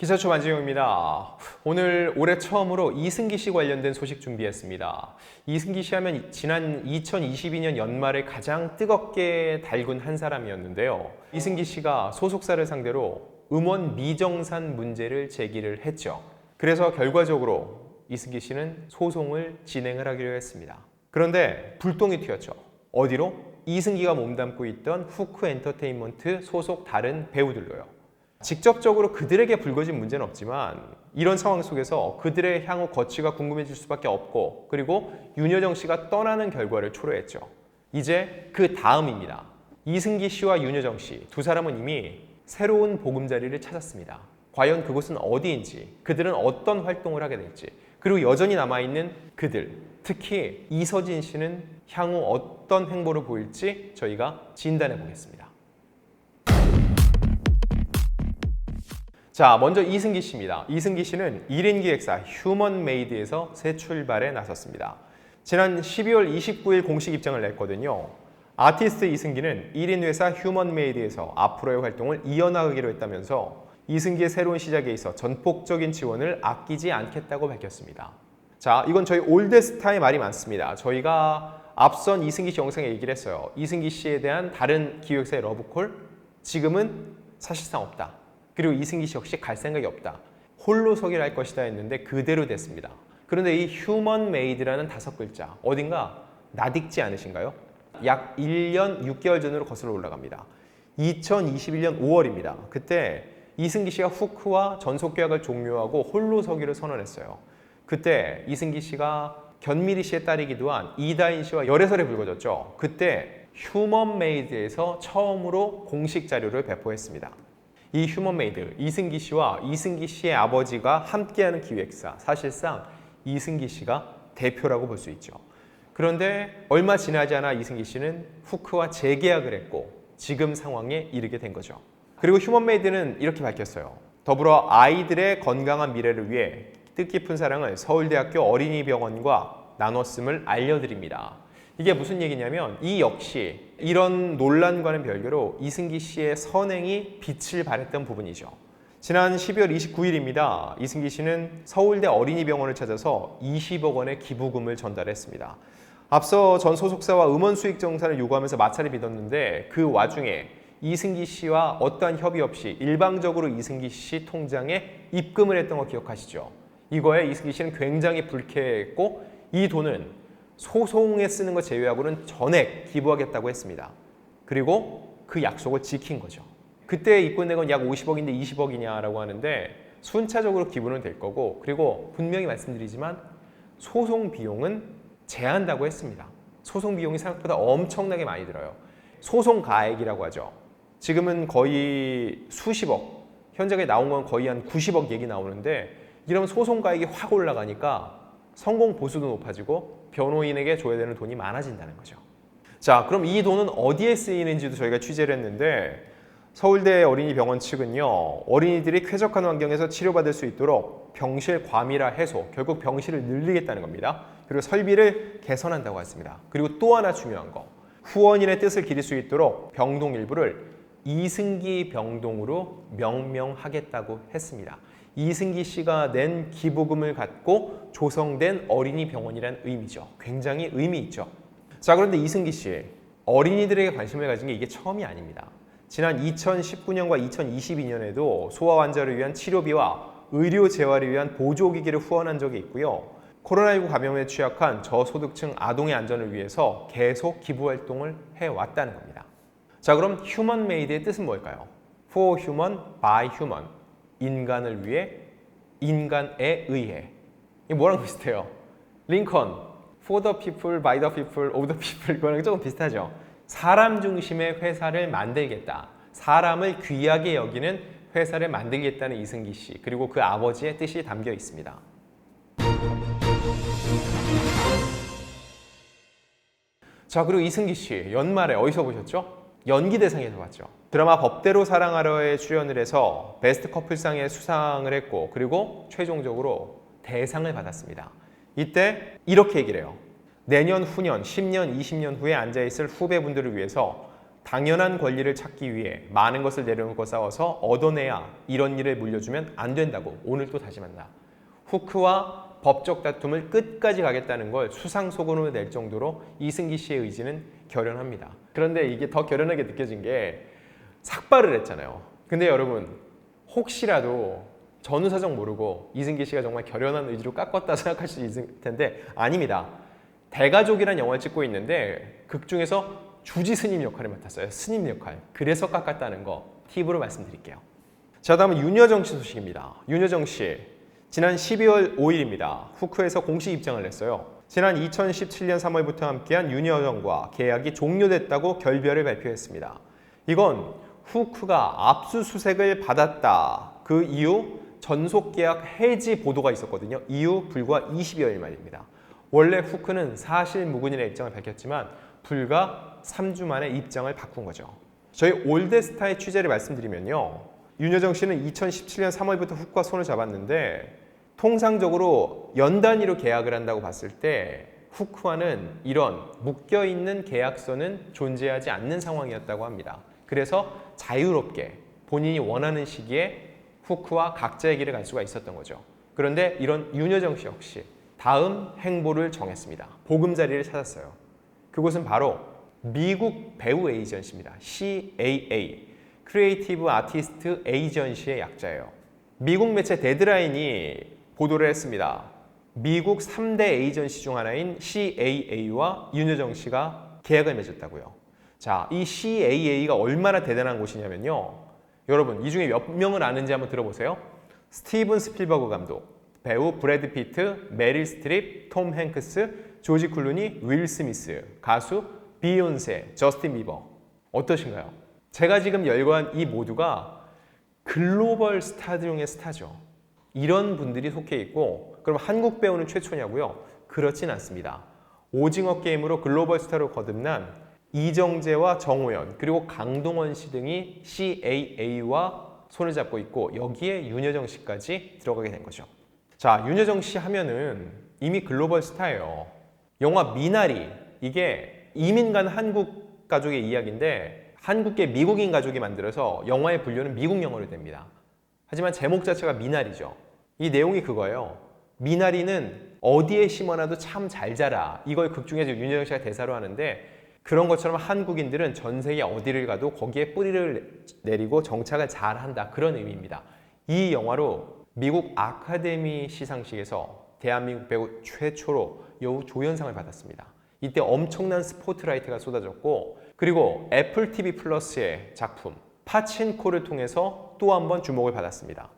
기사초 만지영입니다. 오늘 올해 처음으로 이승기 씨 관련된 소식 준비했습니다. 이승기 씨 하면 지난 2022년 연말에 가장 뜨겁게 달군 한 사람이었는데요. 이승기 씨가 소속사를 상대로 음원 미정산 문제를 제기를 했죠. 그래서 결과적으로 이승기 씨는 소송을 진행을 하기로 했습니다. 그런데 불똥이 튀었죠. 어디로? 이승기가 몸담고 있던 후크 엔터테인먼트 소속 다른 배우들로요. 직접적으로 그들에게 불거진 문제는 없지만 이런 상황 속에서 그들의 향후 거취가 궁금해질 수밖에 없고, 그리고 윤여정 씨가 떠나는 결과를 초래했죠. 이제 그 다음입니다. 이승기 씨와 윤여정 씨 두 사람은 이미 새로운 보금자리를 찾았습니다. 과연 그곳은 어디인지, 그들은 어떤 활동을 하게 될지, 그리고 여전히 남아있는 그들, 특히 이서진 씨는 향후 어떤 행보를 보일지 저희가 진단해 보겠습니다. 자, 먼저 이승기 씨입니다. 이승기 씨는 1인 기획사 휴먼메이드에서 새 출발에 나섰습니다. 지난 12월 29일 공식 입장을 냈거든요. 아티스트 이승기는 1인 회사 휴먼메이드에서 앞으로의 활동을 이어나가기로 했다면서 이승기의 새로운 시작에 있어 전폭적인 지원을 아끼지 않겠다고 밝혔습니다. 자, 이건 저희 올드스타의 말이 많습니다. 저희가 앞선 이승기 씨 영상에 얘기를 했어요. 이승기 씨에 대한 다른 기획사의 러브콜, 지금은 사실상 없다. 그리고 이승기 씨 역시 갈 생각이 없다. 홀로 서기를 할 것이다 했는데 그대로 됐습니다. 그런데 이 휴먼메이드라는 5글자 어딘가 낯익지 않으신가요? 약 1년 6개월 전으로 거슬러 올라갑니다. 2021년 5월입니다. 그때 이승기 씨가 후크와 전속 계약을 종료하고 홀로 서기를 선언했어요. 그때 이승기 씨가 견미리 씨의 딸이기도 한 이다인 씨와 열애설에 불거졌죠. 그때 휴먼메이드에서 처음으로 공식 자료를 배포했습니다. 이 휴먼메이드, 이승기 씨와 이승기 씨의 아버지가 함께하는 기획사, 사실상 이승기 씨가 대표라고 볼 수 있죠. 그런데 얼마 지나지 않아 이승기 씨는 후크와 재계약을 했고 지금 상황에 이르게 된 거죠. 그리고 휴먼메이드는 이렇게 밝혔어요. 더불어 아이들의 건강한 미래를 위해 뜻깊은 사랑을 서울대학교 어린이병원과 나눴음을 알려드립니다. 이게 무슨 얘기냐면 이 역시 이런 논란과는 별개로 이승기 씨의 선행이 빛을 발했던 부분이죠. 지난 12월 29일입니다. 이승기 씨는 서울대 어린이병원을 찾아서 20억 원의 기부금을 전달했습니다. 앞서 전 소속사와 음원 수익 정산을 요구하면서 마찰이 빚었는데 그 와중에 이승기 씨와 어떠한 협의 없이 일방적으로 이승기 씨 통장에 입금을 했던 거 기억하시죠? 이거에 이승기 씨는 굉장히 불쾌했고 이 돈은 소송에 쓰는 것 제외하고는 전액 기부하겠다고 했습니다. 그리고 그 약속을 지킨 거죠. 그때 입금된 건 약 50억인데 20억이냐라고 하는데 순차적으로 기부는 될 거고, 그리고 분명히 말씀드리지만 소송 비용은 제한다고 했습니다. 소송 비용이 생각보다 엄청나게 많이 들어요. 소송 가액이라고 하죠. 지금은 거의 수십억, 현재까지 나온 건 거의 한 90억 얘기 나오는데 이러면 소송 가액이 확 올라가니까 성공 보수도 높아지고 변호인에게 줘야 되는 돈이 많아진다는 거죠. 자, 그럼 이 돈은 어디에 쓰이는지도 저희가 취재를 했는데 서울대 어린이병원 측은요, 어린이들이 쾌적한 환경에서 치료받을 수 있도록 병실 과밀화 해소, 결국 병실을 늘리겠다는 겁니다. 그리고 설비를 개선한다고 했습니다. 그리고 또 하나 중요한 거, 후원인의 뜻을 기릴 수 있도록 병동 일부를 이승기 병동으로 명명하겠다고 했습니다. 이승기 씨가 낸 기부금을 갖고 조성된 어린이병원이라는 의미죠. 굉장히 의미 있죠. 자, 그런데 이승기 씨, 어린이들에게 관심을 가진 게 이게 처음이 아닙니다. 지난 2019년과 2022년에도 소아 환자를 위한 치료비와 의료 재활을 위한 보조기기를 후원한 적이 있고요. 코로나19 감염에 취약한 저소득층 아동의 안전을 위해서 계속 기부 활동을 해왔다는 겁니다. 자, 그럼 휴먼메이드의 뜻은 뭘까요? For human, by human. 인간을 위해, 인간에 의해. 이게 뭐랑 비슷해요? 링컨, for the people, by the people, of the people. 이거랑 조금 비슷하죠? 사람 중심의 회사를 만들겠다. 사람을 귀하게 여기는 회사를 만들겠다는 이승기 씨, 그리고 그 아버지의 뜻이 담겨 있습니다. 자, 그리고 이승기 씨, 연말에 어디서 보셨죠? 연기대상에서 봤죠. 드라마 법대로 사랑하러에 출연을 해서 베스트 커플상에 수상을 했고, 그리고 최종적으로 대상을 받았습니다. 이때 이렇게 얘기를 해요. 내년, 후년, 10년, 20년 후에 앉아있을 후배분들을 위해서 당연한 권리를 찾기 위해 많은 것을 내려놓고 싸워서 얻어내야 이런 일을 물려주면 안 된다고 오늘 또 다시 만나. 후크와 법적 다툼을 끝까지 가겠다는 걸 수상소견으로 낼 정도로 이승기 씨의 의지는 결연합니다. 그런데 이게 더 결연하게 느껴진 게 삭발을 했잖아요. 근데 여러분 혹시라도 전후 사정 모르고 이승기 씨가 정말 결연한 의지로 깎았다 생각할 수 있을 텐데 아닙니다. 대가족이란 영화를 찍고 있는데 극 중에서 주지 스님 역할을 맡았어요. 스님 역할. 그래서 깎았다는 거 팁으로 말씀드릴게요. 자, 다음은 윤여정 씨 소식입니다. 윤여정 씨 지난 12월 5일입니다. 후크에서 공식 입장을 냈어요. 지난 2017년 3월부터 함께한 윤여정과 계약이 종료됐다고 결별을 발표했습니다. 이건 후크가 압수수색을 받았다. 그 이후 전속계약 해지 보도가 있었거든요. 이후 불과 20여일 만입니다. 원래 후크는 사실 무근이라는 입장을 밝혔지만 불과 3주 만에 입장을 바꾼 거죠. 저희 올드스타의 취재를 말씀드리면요. 윤여정 씨는 2017년 3월부터 후크와 손을 잡았는데 통상적으로 연 단위로 계약을 한다고 봤을 때 후크와는 이런 묶여있는 계약서는 존재하지 않는 상황이었다고 합니다. 그래서 자유롭게 본인이 원하는 시기에 후크와 각자의 길을 갈 수가 있었던 거죠. 그런데 이런 윤여정 씨 역시 다음 행보를 정했습니다. 보금자리를 찾았어요. 그곳은 바로 미국 배우 에이전시입니다. CAA, 크리에이티브 아티스트 에이전시의 약자예요. 미국 매체 데드라인이 보도를 했습니다. 미국 3대 에이전시 중 하나인 CAA와 윤여정 씨가 계약을 맺었다고요. 자, 이 CAA가 얼마나 대단한 곳이냐면요. 여러분, 이 중에 몇 명을 아는지 한번 들어보세요. 스티븐 스필버그 감독, 배우 브래드 피트, 메릴 스트립, 톰 행크스, 조지 클루니, 윌 스미스, 가수 비욘세, 저스틴 비버. 어떠신가요? 제가 지금 열거한 이 모두가 글로벌 스타 중의 스타죠. 이런 분들이 속해 있고 그럼 한국 배우는 최초냐고요? 그렇진 않습니다. 오징어 게임으로 글로벌 스타로 거듭난 이정재와 정호연 그리고 강동원 씨 등이 CAA와 손을 잡고 있고 여기에 윤여정 씨까지 들어가게 된 거죠. 자, 윤여정 씨 하면은 이미 글로벌 스타예요. 영화 미나리, 이게 이민 간 한국 가족의 이야기인데 한국계 미국인 가족이 만들어서 영화의 분류는 미국 영화로 됩니다. 하지만 제목 자체가 미나리죠. 이 내용이 그거예요. 미나리는 어디에 심어놔도 참 잘 자라. 이걸 극 중에서 윤여정 씨가 대사로 하는데 그런 것처럼 한국인들은 전 세계 어디를 가도 거기에 뿌리를 내리고 정착을 잘한다. 그런 의미입니다. 이 영화로 미국 아카데미 시상식에서 대한민국 배우 최초로 여우 조연상을 받았습니다. 이때 엄청난 스포트라이트가 쏟아졌고 그리고 애플 TV 플러스의 작품 파친코를 통해서 또 한 번 주목을 받았습니다.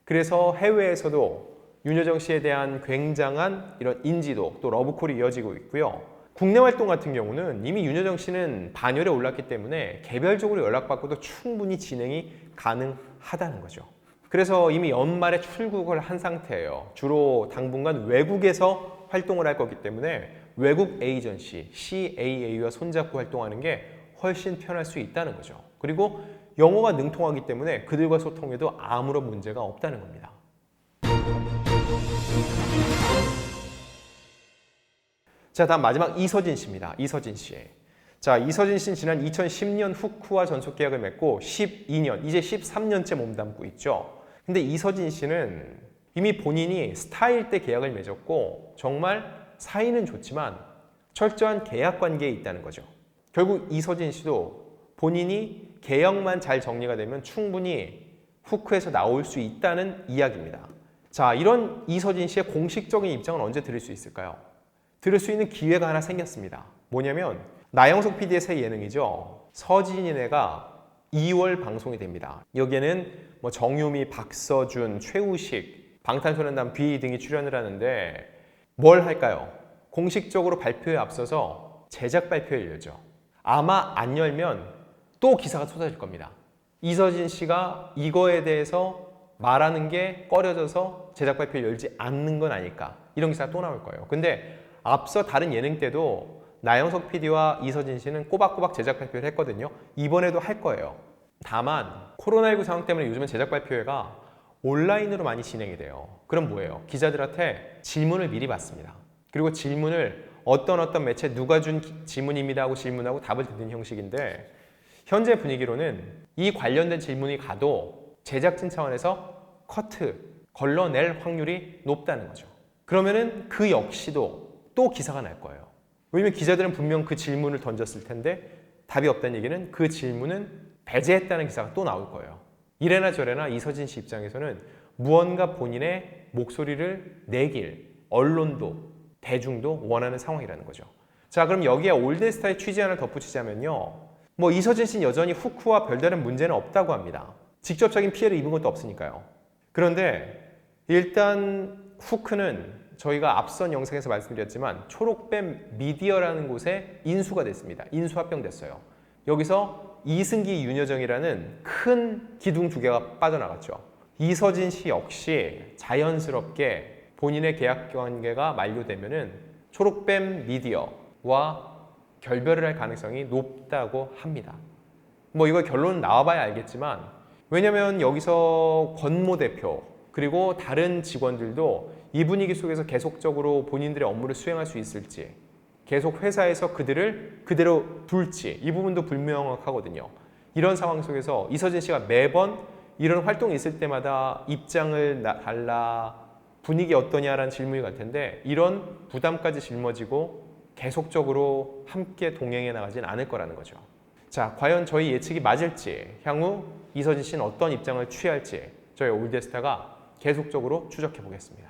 그래서 해외에서도 윤여정 씨에 대한 굉장한 이런 인지도 또 러브콜이 이어지고 있고요. 국내 활동 같은 경우는 이미 윤여정 씨는 반열에 올랐기 때문에 개별적으로 연락받고도 충분히 진행이 가능하다는 거죠. 그래서 이미 연말에 출국을 한 상태예요. 주로 당분간 외국에서 활동을 할 거기 때문에 외국 에이전시 CAA와 손잡고 활동하는 게 훨씬 편할 수 있다는 거죠. 그리고 영어가 능통하기 때문에 그들과 소통해도 아무런 문제가 없다는 겁니다. 자, 다음 마지막 이서진 씨입니다. 이서진 씨. 자, 이서진 씨는 지난 2010년 후크와 전속 계약을 맺고 12년, 이제 13년째 몸담고 있죠. 근데 이서진 씨는 이미 본인이 스타일 때 계약을 맺었고 정말 사이는 좋지만 철저한 계약 관계에 있다는 거죠. 결국 이서진 씨도 본인이 계약만 잘 정리가 되면 충분히 후크에서 나올 수 있다는 이야기입니다. 자, 이런 이서진 씨의 공식적인 입장은 언제 들을 수 있을까요? 들을 수 있는 기회가 하나 생겼습니다. 뭐냐면 나영석 PD의 새 예능이죠. 서진이네가 2월 방송이 됩니다. 여기에는 뭐 정유미, 박서준, 최우식, 방탄소년단 B 등이 출연을 하는데 뭘 할까요? 공식적으로 발표에 앞서서 제작 발표를 열죠. 아마 안 열면 또 기사가 쏟아질 겁니다. 이서진 씨가 이거에 대해서 말하는 게 꺼려져서 제작 발표를 열지 않는 건 아닐까. 이런 기사가 또 나올 거예요. 근데 앞서 다른 예능 때도 나영석 PD와 이서진 씨는 꼬박꼬박 제작 발표를 했거든요. 이번에도 할 거예요. 다만 코로나19 상황 때문에 요즘은 제작 발표회가 온라인으로 많이 진행이 돼요. 그럼 뭐예요? 기자들한테 질문을 미리 받습니다. 그리고 질문을 어떤 매체 누가 준 질문입니다 하고 질문하고 답을 듣는 형식인데 현재 분위기로는 이 관련된 질문이 가도 제작진 차원에서 커트, 걸러낼 확률이 높다는 거죠. 그러면은 그 역시도 또 기사가 날 거예요. 왜냐면 기자들은 분명 그 질문을 던졌을 텐데 답이 없다는 얘기는 그 질문은 배제했다는 기사가 또 나올 거예요. 이래나 저래나 이서진 씨 입장에서는 무언가 본인의 목소리를 내길 언론도 대중도 원하는 상황이라는 거죠. 자, 그럼 여기에 올드스타의 취재 하나를 덧붙이자면요. 뭐 이서진 씨는 여전히 후크와 별다른 문제는 없다고 합니다. 직접적인 피해를 입은 것도 없으니까요. 그런데 일단 후크는 저희가 앞선 영상에서 말씀드렸지만 초록뱀 미디어라는 곳에 인수가 됐습니다. 인수합병됐어요. 여기서 이승기, 윤여정이라는 큰 기둥 두 개가 빠져나갔죠. 이서진 씨 역시 자연스럽게 본인의 계약 관계가 만료되면은 초록뱀 미디어와 결별을 할 가능성이 높다고 합니다. 뭐 이거 결론 나와봐야 알겠지만 왜냐면 여기서 권모 대표 그리고 다른 직원들도 이 분위기 속에서 계속적으로 본인들의 업무를 수행할 수 있을지 계속 회사에서 그들을 그대로 둘지 이 부분도 불명확하거든요. 이런 상황 속에서 이서진 씨가 매번 이런 활동이 있을 때마다 입장을 달라 분위기 어떠냐라는 질문이 갈 텐데 이런 부담까지 짊어지고 계속적으로 함께 동행해 나가진 않을 거라는 거죠. 자, 과연 저희 예측이 맞을지 향후 이서진 씨는 어떤 입장을 취할지 저희 올드스타가 계속적으로 추적해 보겠습니다.